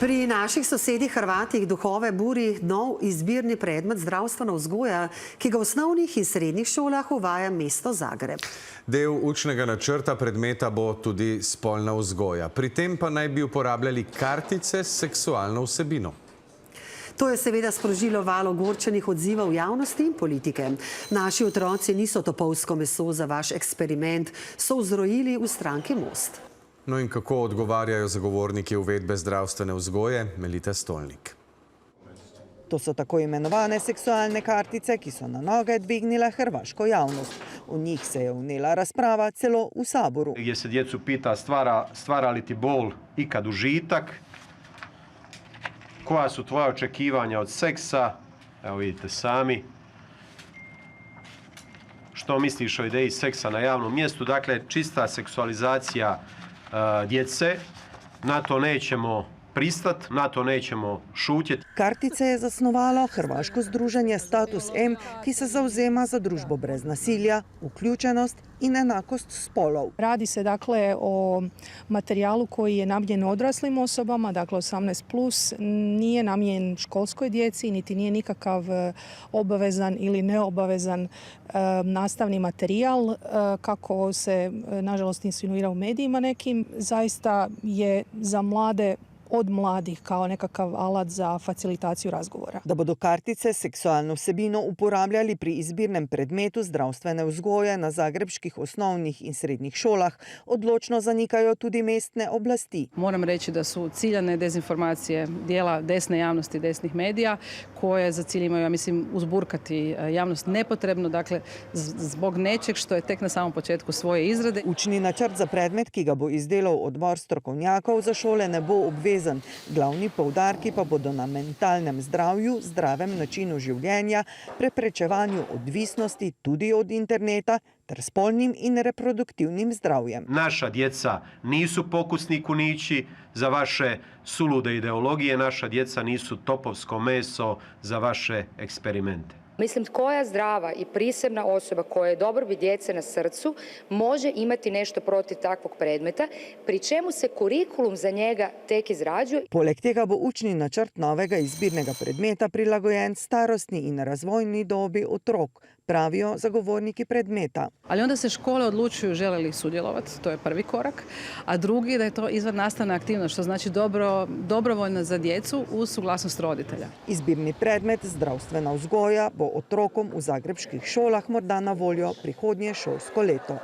Pri naših sosedih Hrvatih duhove buri nov izbirni predmet zdravstvena vzgoja, ki ga v osnovnih in srednjih šolah uvaja mesto Zagreb. Del učnega načrta predmeta bo tudi spolna vzgoja. Pri tem pa naj bi uporabljali kartice s seksualno vsebino. To je seveda sprožilo val ogorčenih odzivov javnosti in politike. Naši otroci niso topovsko meso za vaš eksperiment, so vzrojili v stranki Most. No in kako odgovarjajo zagovorniki uvedbe zdravstvene vzgoje? Melita Stolnik. To so tako imenovane seksualne kartice, ki so na noge dvignile hrvaško javnost. V njih se je vnela razprava celo v Saboru. Gdje se djecu pita stvara li ti bol ikad užitak, koja su tvoja očekivanja od seksa, evo vidite sami. Što misliš o ideji seksa na javnom mjestu? Dakle, čista seksualizacija djece, na to nećemo pristati, na to nećemo šutjeti. Kartice je zasnovalo hrvaško združenje Status M, ki se zauzema za družbo brez nasilja, vključenost in enakost spolov. Radi se dakle o materijalu koji je namijenjen odraslim osobama, dakle 18+, nije namijenjen školskoj djeci, niti nije nikakav obavezan ili neobavezan nastavni materijal, kako se nažalost insinuira u medijima nekim. Zaista je za mlade od mladih kao nekakav alat za facilitaciju razgovora. Da bodo kartice seksualno vsebino uporabljali pri izbirnem predmetu zdravstvene vzgoje na zagrebških osnovnih in srednjih šolah, odločno zanikajo tudi mestne oblasti. Moram reći da su ciljane dezinformacije dijela desne javnosti, desnih medija, koje za cilj imaju, ja mislim, uzburkati javnost nepotrebno, dakle, zbog nečeg što je tek na samom početku svoje izrade. Učni načrt za predmet, ki ga bo izdelal odbor strokovnjakov za šole, ne bo obvezen. Glavni poudarki pa bodo na mentalnem zdravju, zdravem načinu življenja, preprečevanju odvisnosti tudi od interneta ter spolnim in reproduktivnim zdravjem. Naša djeca nisu pokusni kunići za vaše sulude ideologije, naša djeca nisu topovsko meso za vaše eksperimente. Mislim, koja zdrava i prisebna osoba koja je dobrobit djece na srcu može imati nešto protiv takvog predmeta, pri čemu se kurikulum za njega tek izrađuje. Poleg tega bo učni načrt novega izbirnega predmeta prilagojen starostni in razvojni dobi otrok, pravijo zagovorniki predmeta. Ali onda se škole odlučuju žele li sudjelovati, to je prvi korak, a drugi da je to izvannastavna aktivnost, što znači dobrovoljno za djecu uz suglasnost roditelja. Izbirni predmet zdravstvena vzgoja bo otrokom v zagrebških šolah morda na voljo prihodnje šolsko leto.